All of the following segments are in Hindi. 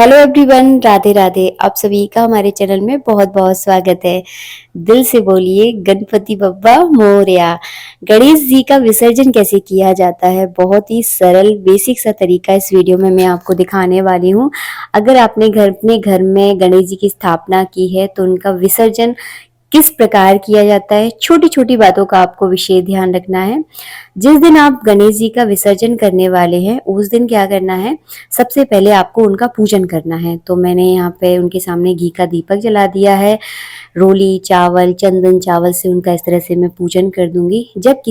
Hello everyone, Radhe Radhe. आप सभी का हमारे चैनल में बहुत बहुत स्वागत है। दिल से बोलिए गणपति बप्पा मोरया। गणेश जी का विसर्जन कैसे किया जाता है, बहुत ही सरल बेसिक सा तरीका इस वीडियो में मैं आपको दिखाने वाली हूँ। अगर आपने अपने घर में गणेश जी की स्थापना की है तो उनका विसर्जन किस प्रकार किया जाता है, छोटी छोटी बातों का आपको विशेष ध्यान रखना है। जिस दिन आप गणेश जी का विसर्जन करने वाले हैं उस दिन क्या करना है, सबसे पहले आपको उनका पूजन करना है। तो मैंने यहाँ पे उनके सामने घी का दीपक जला दिया है। रोली चावल, चंदन चावल से उनका इस तरह से मैं पूजन कर दूंगी। जब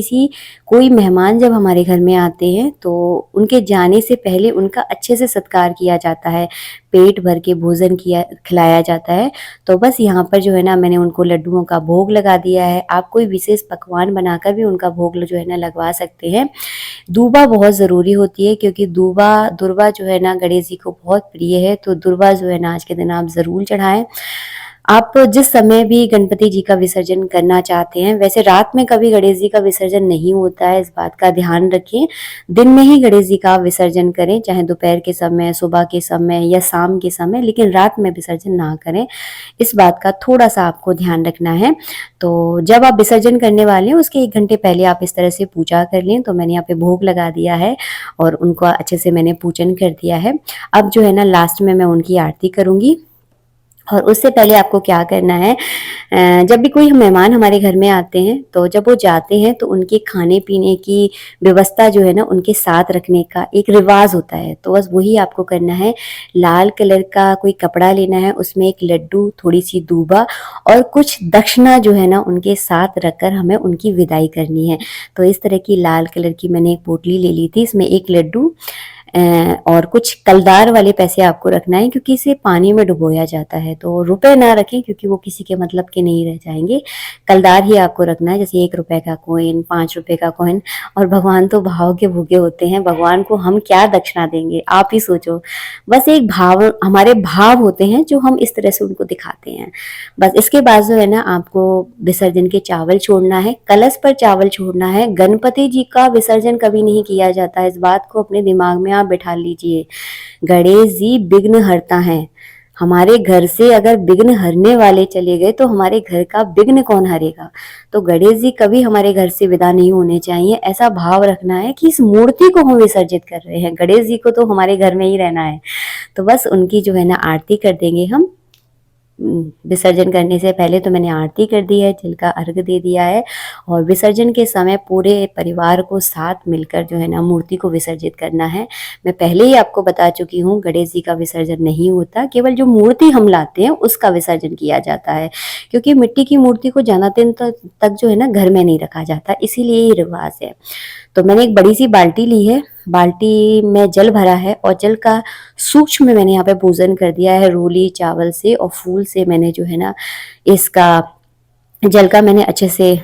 कोई मेहमान जब हमारे घर में आते हैं तो उनके जाने से पहले उनका अच्छे से सत्कार किया जाता है, पेट भर के भोजन किया खिलाया जाता है। तो बस यहाँ पर जो है ना, मैंने उनको लड्डुओं का भोग लगा दिया है। आप कोई विशेष पकवान बनाकर भी उनका भोग जो है ना लगवा सकते हैं। दूबा बहुत ज़रूरी होती है क्योंकि दुर्वा जो है ना गणेश जी को बहुत प्रिय है। तो दुर्वा जो है ना आज के दिन आप ज़रूर चढ़ाएं। आप जिस समय भी गणपति जी का विसर्जन करना चाहते हैं, वैसे रात में कभी गणेश जी का विसर्जन नहीं होता है, इस बात का ध्यान रखें। दिन में ही गणेश जी का विसर्जन करें, चाहे दोपहर के समय, सुबह के समय या शाम के समय, लेकिन रात में विसर्जन ना करें। इस बात का थोड़ा सा आपको ध्यान रखना है। तो जब आप विसर्जन करने वाले हैं उसके 1 घंटे पहले आप इस तरह से पूजा कर लें। तो मैंने यहाँ पे भोग लगा दिया है और उनको अच्छे से मैंने पूजन कर दिया है। अब जो है ना लास्ट में मैं उनकी आरती करूँगी। और उससे पहले आपको क्या करना है, जब भी कोई मेहमान हमारे घर में आते हैं तो जब वो जाते हैं तो उनके खाने पीने की व्यवस्था जो है ना उनके साथ रखने का एक रिवाज होता है। तो बस वही आपको करना है। लाल कलर का कोई कपड़ा लेना है, उसमें एक लड्डू, थोड़ी सी दूबा और कुछ दक्षिणा जो है ना उनके साथ रखकर हमें उनकी विदाई करनी है। तो इस तरह की लाल कलर की मैंने एक पोटली ले ली थी, इसमें एक लड्डू और कुछ कलदार वाले पैसे आपको रखना है क्योंकि इसे पानी में डुबोया जाता है। तो रुपए ना रखें क्योंकि वो किसी के मतलब के नहीं रह जाएंगे। कलदार ही आपको रखना है, जैसे 1 रुपए का कॉइन, 5 रुपए का कॉइन। और भगवान तो भाव के भूखे होते हैं, भगवान को हम क्या दक्षिणा देंगे, आप ही सोचो। बस एक भाव, हमारे भाव होते हैं जो हम इस तरह से उनको दिखाते हैं। बस इसके बाद जो है ना आपको विसर्जन के चावल छोड़ना है, कलश पर चावल छोड़ना है। गणपति जी का विसर्जन कभी नहीं किया जाता, इस बात को अपने दिमाग में आप बिठा लीजिए। गणेश जी विघ्न हरता है। हमारे घर से अगर विघ्न हरने वाले चले गए तो हमारे घर का विघ्न कौन हरेगा। तो गणेश जी कभी हमारे घर से विदा नहीं होने चाहिए। ऐसा भाव रखना है कि इस मूर्ति को हम विसर्जित कर रहे हैं, गणेश जी को तो हमारे घर में ही रहना है। तो बस उनकी जो है ना आरती कर देंगे हम। विसर्जन करने से पहले तो मैंने आरती कर दी है, जल का अर्घ दे दिया है। और विसर्जन के समय पूरे परिवार को साथ मिलकर जो है ना मूर्ति को विसर्जित करना है। मैं पहले ही आपको बता चुकी हूँ, गणेश जी का विसर्जन नहीं होता, केवल जो मूर्ति हम लाते हैं उसका विसर्जन किया जाता है। क्योंकि मिट्टी की मूर्ति को ज्यादा दिन तक जो है ना घर में नहीं रखा जाता, इसीलिए ये रिवाज है। तो मैंने एक बड़ी सी बाल्टी ली है, बाल्टी में जल भरा है और जल का सूक्ष्म मैंने यहाँ पे पूजन कर दिया है। रोली चावल से और फूल से मैंने जो है ना इसका जल का मैंने अच्छे से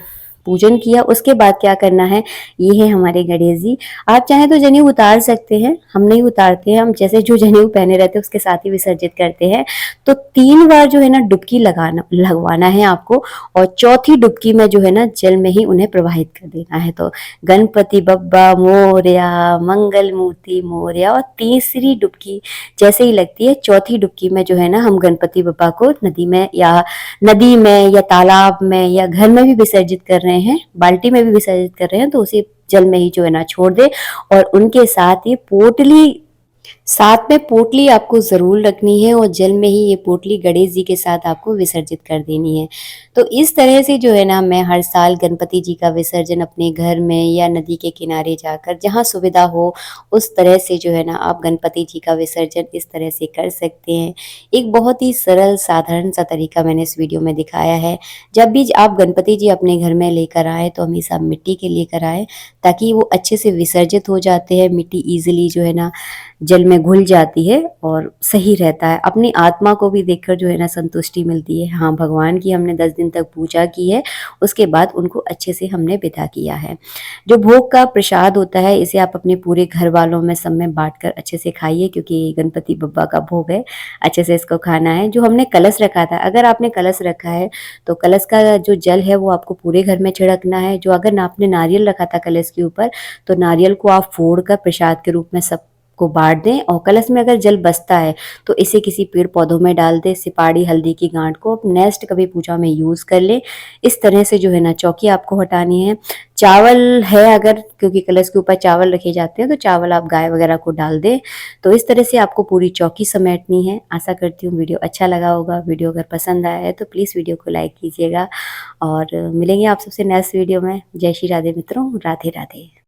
पूजन किया। उसके बाद क्या करना है, ये है हमारे गणेश जी। आप चाहें तो जनेऊ उतार सकते हैं, हम नहीं उतारते हैं, हम जैसे जो जनेऊ पहने रहते हैं उसके साथ ही विसर्जित करते हैं। तो 3 बार जो है ना डुबकी लगवाना है आपको और चौथी डुबकी में जो है ना जल में ही उन्हें प्रवाहित कर देना है। तो गणपति बप्पा मोरया, मंगल मूर्ति मोरया। और तीसरी डुबकी जैसे ही लगती है, चौथी डुबकी में जो है ना हम गणपति बप्पा को नदी में या तालाब में या घर में भी विसर्जित कर रहे हैं, बाल्टी में भी विसर्जित कर रहे हैं, तो उसी जल में ही जो है ना छोड़ दे। और उनके साथ में पोटली आपको जरूर रखनी है और जल में ही ये पोटली गणेश जी के साथ आपको विसर्जित कर देनी है। तो इस तरह से जो है ना मैं हर साल गणपति जी का विसर्जन अपने घर में या नदी के किनारे जाकर जहाँ सुविधा हो उस तरह से जो है ना आप गणपति जी का विसर्जन इस तरह से कर सकते हैं। एक बहुत ही सरल साधारण सा तरीका मैंने इस वीडियो में दिखाया है। जब भी आप गणपति जी अपने घर में लेकर आए तो हमेशा मिट्टी के लेकर आए, ताकि वो अच्छे से विसर्जित हो जाते हैं। मिट्टी ईजिली जो है ना जल में घुल जाती है और सही रहता है। अपनी आत्मा को भी देखकर जो है ना संतुष्टि मिलती है, हाँ भगवान की हमने 10 दिन तक पूजा की है, उसके बाद उनको अच्छे से हमने विदा किया है। जो भोग का प्रसाद होता है इसे आप अपने पूरे घर वालों में सब में बांटकर अच्छे से खाइए, क्योंकि गणपति बप्पा का भोग है, अच्छे से इसको खाना है। जो हमने कलश रखा था, अगर आपने कलश रखा है तो कलश का जो जल है वो आपको पूरे घर में छिड़कना है। जो अगर आपने नारियल रखा था कलश के ऊपर, तो नारियल को आप फोड़ कर प्रसाद के रूप में सब को बाँट दें और कलश में अगर जल बचता है तो इसे किसी पेड़ पौधों में डाल दें। सिपाड़ी हल्दी की गांठ को नेक्स्ट कभी पूजा में यूज़ कर लें। इस तरह से जो है ना चौकी आपको हटानी है। चावल है अगर, क्योंकि कलश के ऊपर चावल रखे जाते हैं तो चावल आप गाय वगैरह को डाल दें। तो इस तरह से आपको पूरी चौकी समेटनी है। आशा करती हूँ वीडियो अच्छा लगा होगा। वीडियो अगर पसंद आया है तो प्लीज़ वीडियो को लाइक कीजिएगा और मिलेंगे आप सबसे नेक्स्ट वीडियो में। जय श्री राधे मित्रों, राधे राधे।